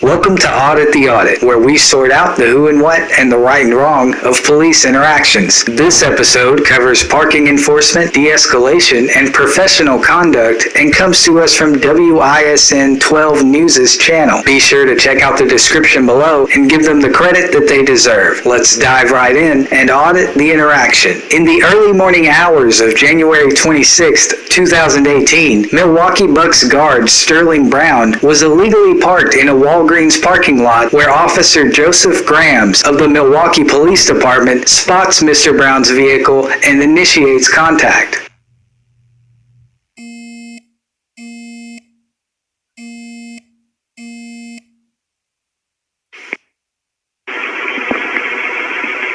Welcome to Audit the Audit, where we sort out the who and what and the right and wrong of police interactions. This episode covers parking enforcement, de-escalation, and professional conduct, and comes to us from WISN 12 News' channel. Be sure to check out the description below and give them the credit that they deserve. Let's dive right in and audit the interaction. In the early morning hours of January 26th, 2018, Milwaukee Bucks guard Sterling Brown was illegally parked in a Walgreens parking lot where Officer Joseph Grams of the Milwaukee Police Department spots Mr. Brown's vehicle and initiates contact.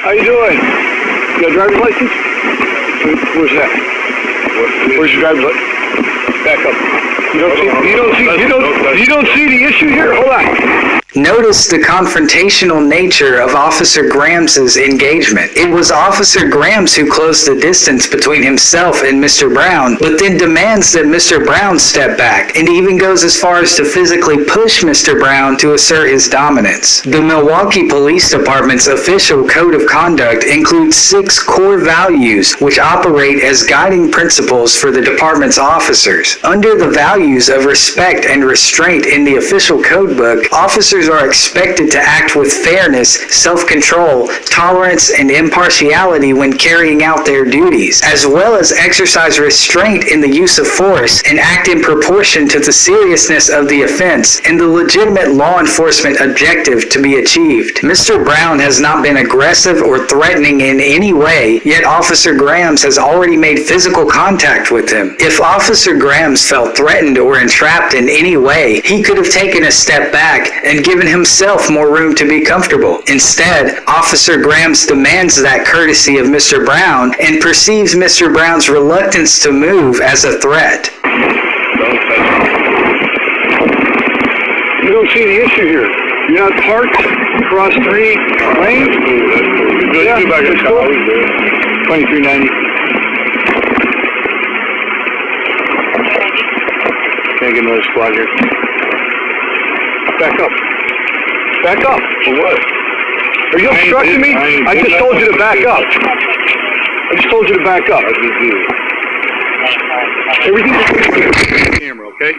How you doing? You got a driver's license? Where's that? Where's your driver's license? Back up. You don't see the issue here? Hold on. Notice the confrontational nature of Officer Grams' engagement. It was Officer Grams who closed the distance between himself and Mr. Brown, but then demands that Mr. Brown step back, and even goes as far as to physically push Mr. Brown to assert his dominance. The Milwaukee Police Department's official code of conduct includes 6 core values, which operate as guiding principles for the department's officers. Under the values of respect and restraint in the official code book, officers are expected to act with fairness, self-control, tolerance, and impartiality when carrying out their duties, as well as exercise restraint in the use of force and act in proportion to the seriousness of the offense and the legitimate law enforcement objective to be achieved. Mr. Brown has not been aggressive or threatening in any way, yet Officer Grams has already made physical contact with him. If Officer Grams felt threatened or entrapped in any way, he could have taken a step back and given himself more room to be comfortable. Instead, Officer Grams demands that courtesy of Mr. Brown and perceives Mr. Brown's reluctance to move as a threat. You don't see the issue here. You're not parked across 3 lanes? Yeah, it's cool. 2390. Can't get another squad here. Back up. Back up. For what? Are you obstructing me? I just told you to back up. I just told you to back up. Everything's camera, okay?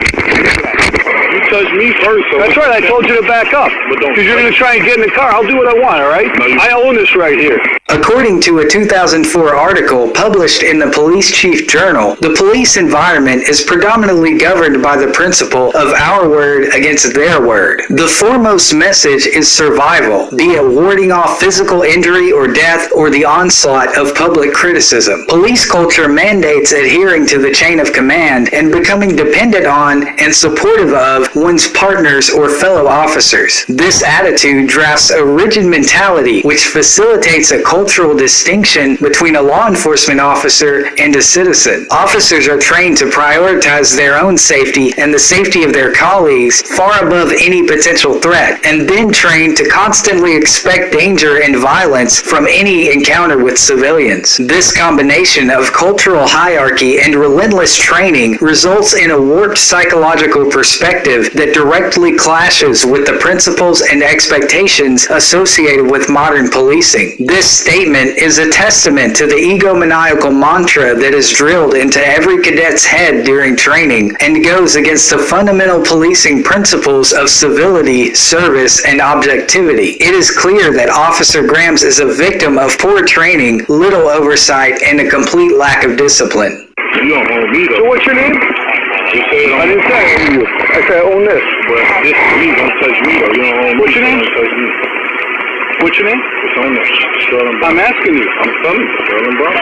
You touched me first. So that's right, I told you to back up. Because you're going to try and get in the car. I'll do what I want, all right? I own this right here. According to a 2004 article published in the Police Chief Journal, the police environment is predominantly governed by the principle of our word against their word. The foremost message is survival, be it warding off physical injury or death or the onslaught of public criticism. Police culture mandates adhering to the chain of command and becoming dependent on and supportive of one's partners or fellow officers. This attitude drafts a rigid mentality which facilitates a cultural distinction between a law enforcement officer and a citizen. Officers are trained to prioritize their own safety and the safety of their colleagues far above any potential threat, and then trained to constantly expect danger and violence from any encounter with civilians. This combination of cultural hierarchy and relentless training results in a warped psychological perspective that directly clashes with the principles and expectations associated with modern policing. This statement is a testament to the egomaniacal mantra that is drilled into every cadet's head during training and goes against the fundamental policing principles of civility, service, and objectivity. It is clear that Officer Grams is a victim of poor training, little oversight, and a complete lack of discipline. You don't own me, though. So what's your name? I didn't say I own you. I said I own this. But this is me. Don't touch me, though. You don't own me. What's your name? Don't touch me. What's your name? It's on there. I'm asking you. I'm telling you. Sterling Brown.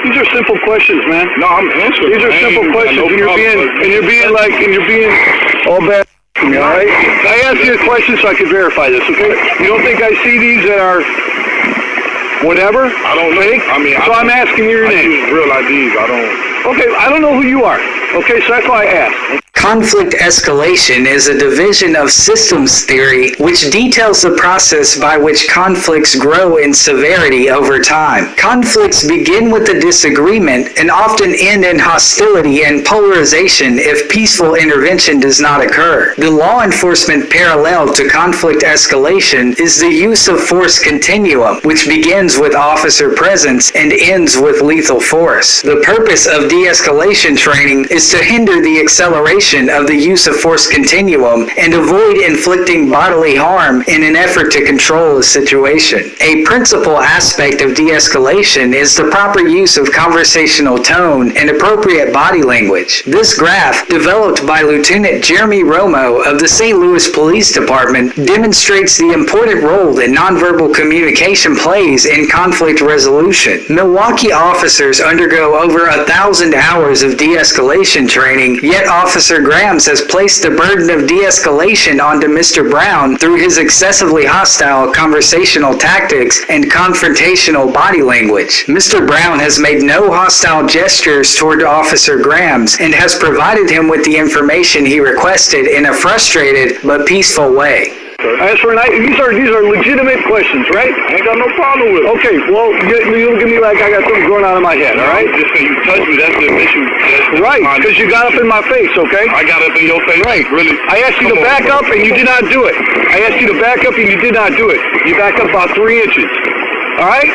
These are simple questions, man. No, I'm answering. These are simple questions, and you're being all bad to me, all right? I asked you a question so I could verify this, okay? You don't think I see these that are whatever? I don't know. Fake? So I'm asking you your name. I use real IDs. I don't. Okay, I don't know who you are. Okay, so that's why I asked. Conflict escalation is a division of systems theory which details the process by which conflicts grow in severity over time. Conflicts begin with a disagreement and often end in hostility and polarization if peaceful intervention does not occur. The law enforcement parallel to conflict escalation is the use of force continuum, which begins with officer presence and ends with lethal force. The purpose of de-escalation training is to hinder the acceleration of the use of force continuum and avoid inflicting bodily harm in an effort to control a situation. A principal aspect of de-escalation is the proper use of conversational tone and appropriate body language. This graph, developed by Lieutenant Jeremy Romo of the St. Louis Police Department, demonstrates the important role that nonverbal communication plays in conflict resolution. Milwaukee officers undergo over 1,000 hours of de-escalation training, yet Officer Grams has placed the burden of de-escalation onto Mr. Brown through his excessively hostile conversational tactics and confrontational body language. Mr. Brown has made no hostile gestures toward Officer Grams and has provided him with the information he requested in a frustrated but peaceful way. As for these are legitimate questions, right? I ain't got no problem with it. Okay, well, you look at me like I got something going on in my head, all right? Just say you touched me, that's the issue. Right, because you got up in my face, okay? I got up in your face? Right. Really? I asked you to back up and you did not do it. I asked you to back up and you did not do it. You backed up about 3 inches, all right?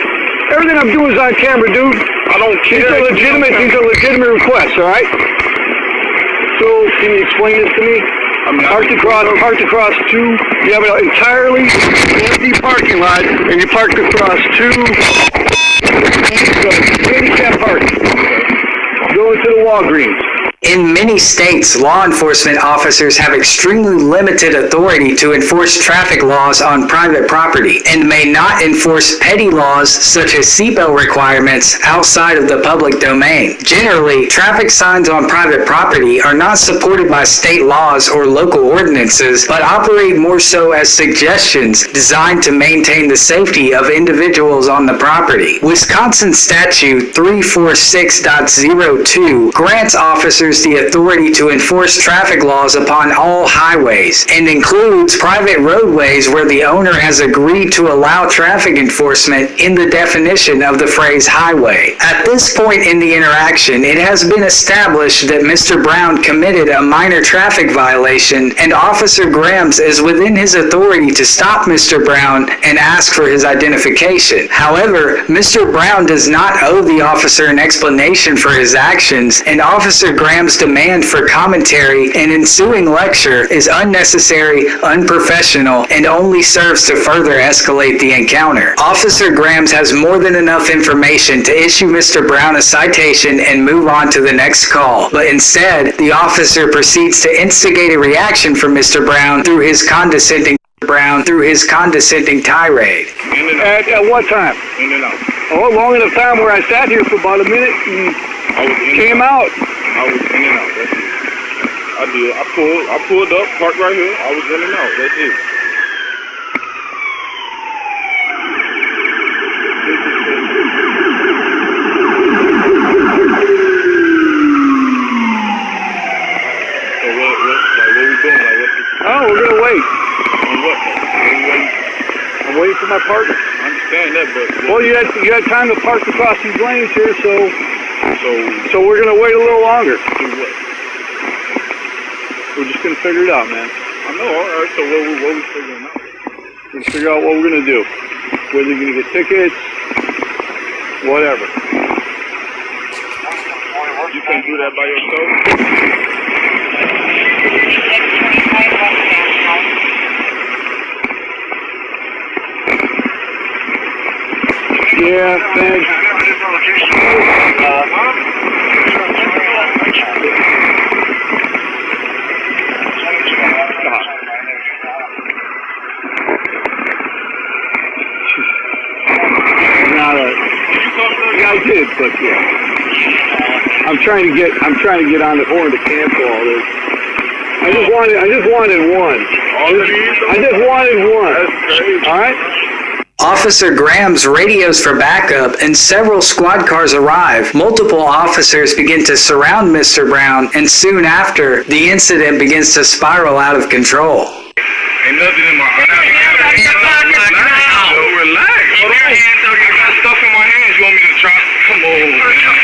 Everything I'm doing is on camera, dude. I don't care. These are legitimate requests, all right? So, can you explain this to me? Parked across two, you have an entirely empty parking lot, and you parked across two handicap parking. Go into the Walgreens. In many states, law enforcement officers have extremely limited authority to enforce traffic laws on private property and may not enforce petty laws such as seatbelt requirements outside of the public domain. Generally, traffic signs on private property are not supported by state laws or local ordinances, but operate more so as suggestions designed to maintain the safety of individuals on the property. Wisconsin Statute 346.02 grants officers the authority to enforce traffic laws upon all highways and includes private roadways where the owner has agreed to allow traffic enforcement in the definition of the phrase highway. At this point in the interaction, it has been established that Mr. Brown committed a minor traffic violation and Officer Grams is within his authority to stop Mr. Brown and ask for his identification. However, Mr. Brown does not owe the officer an explanation for his actions, and Officer Grams' demand for commentary and ensuing lecture is unnecessary, unprofessional, and only serves to further escalate the encounter. Officer Grams has more than enough information to issue Mr. Brown a citation and move on to the next call, but instead, the officer proceeds to instigate a reaction from Mr. Brown through his condescending tirade. At what time? In and out. Oh, long enough time where I sat here for about a minute and came out. I was in and out. That's it. I did. I pulled up, parked right here. I was in and out. That's it. So what we doing? Oh, we're gonna wait. On what? I'm waiting for my partner. I understand that, but well, you had time to park across these lanes here, so we're gonna wait a little longer. Do what? We're just gonna figure it out, man. I know. All right. So what we figuring out? We're gonna figure out what we're gonna do. Whether you're gonna get tickets, whatever. You can do that by yourself. Yeah, thanks. Yeah, I did, but yeah. I'm trying to get on the horn to cancel all this. I just wanted one. I just wanted one. All right? Officer Grams radios for backup and several squad cars arrive. Multiple officers begin to surround Mr. Brown, and soon after, the incident begins to spiral out of control. Ain't nothing in my hands. Relax. Hold on. I got stuff in my hands. You want me to try? Come on, man.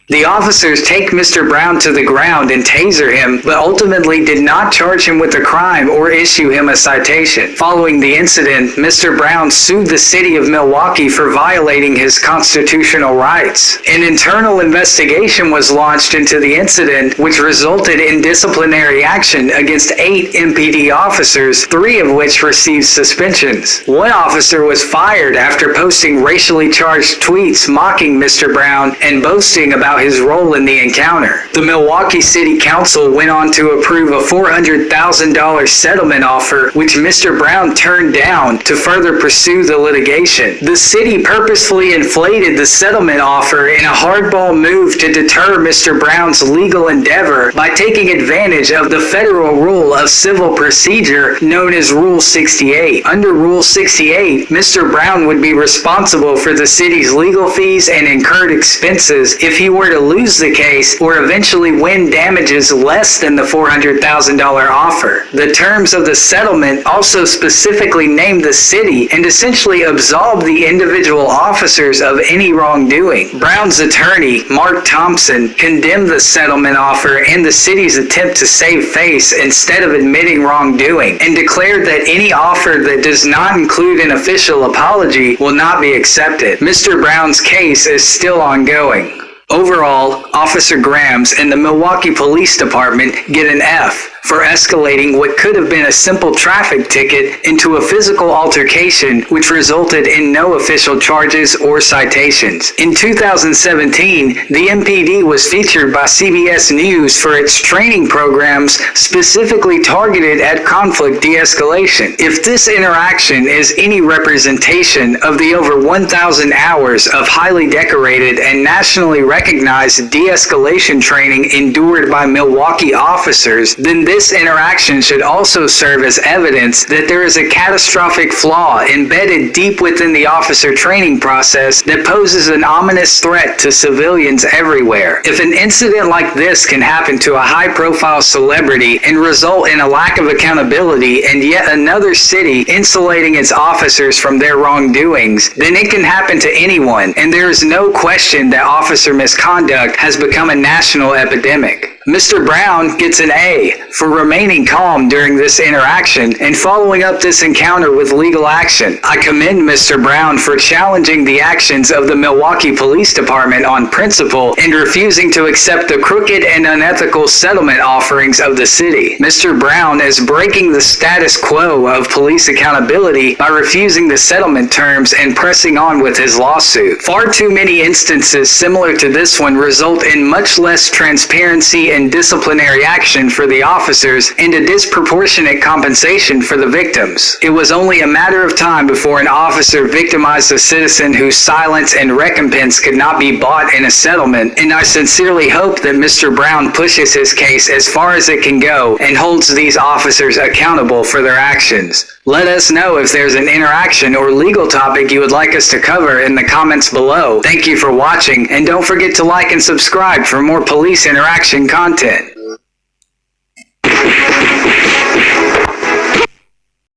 The officers take Mr. Brown to the ground and taser him, but ultimately did not charge him with a crime or issue him a citation. Following the incident, Mr. Brown sued the city of Milwaukee for violating his constitutional rights. An internal investigation was launched into the incident, which resulted in disciplinary action against 8 MPD officers, 3 of which received suspensions. One officer was fired after posting racially charged tweets mocking Mr. Brown and boasting about his role in the encounter. The Milwaukee City Council went on to approve a $400,000 settlement offer, which Mr. Brown turned down to further pursue the litigation. The city purposefully inflated the settlement offer in a hardball move to deter Mr. Brown's legal endeavor by taking advantage of the federal rule of civil procedure known as Rule 68. Under Rule 68, Mr. Brown would be responsible for the city's legal fees and incurred expenses if he were to lose the case or eventually win damages less than the $400,000 offer. The terms of the settlement also specifically named the city and essentially absolved the individual officers of any wrongdoing. Brown's attorney, Mark Thompson, condemned the settlement offer and the city's attempt to save face instead of admitting wrongdoing, and declared that any offer that does not include an official apology will not be accepted. Mr. Brown's case is still ongoing. Overall, Officer Grams and the Milwaukee Police Department get an F for escalating what could have been a simple traffic ticket into a physical altercation which resulted in no official charges or citations. In 2017, the MPD was featured by CBS News for its training programs specifically targeted at conflict de-escalation. If this interaction is any representation of the over 1,000 hours of highly decorated and nationally recognized de-escalation training endured by Milwaukee officers, then this interaction should also serve as evidence that there is a catastrophic flaw embedded deep within the officer training process that poses an ominous threat to civilians everywhere. If an incident like this can happen to a high-profile celebrity and result in a lack of accountability and yet another city insulating its officers from their wrongdoings, then it can happen to anyone, and there is no question that officer misconduct has become a national epidemic. Mr. Brown gets an A for remaining calm during this interaction and following up this encounter with legal action. I commend Mr. Brown for challenging the actions of the Milwaukee Police Department on principle and refusing to accept the crooked and unethical settlement offerings of the city. Mr. Brown is breaking the status quo of police accountability by refusing the settlement terms and pressing on with his lawsuit. Far too many instances similar to this one result in much less transparency and disciplinary action for the officers and a disproportionate compensation for the victims. It was only a matter of time before an officer victimized a citizen whose silence and recompense could not be bought in a settlement, and I sincerely hope that Mr. Brown pushes his case as far as it can go and holds these officers accountable for their actions. Let us know if there's an interaction or legal topic you would like us to cover in the comments below. Thank you for watching, and don't forget to like and subscribe for more police interaction content.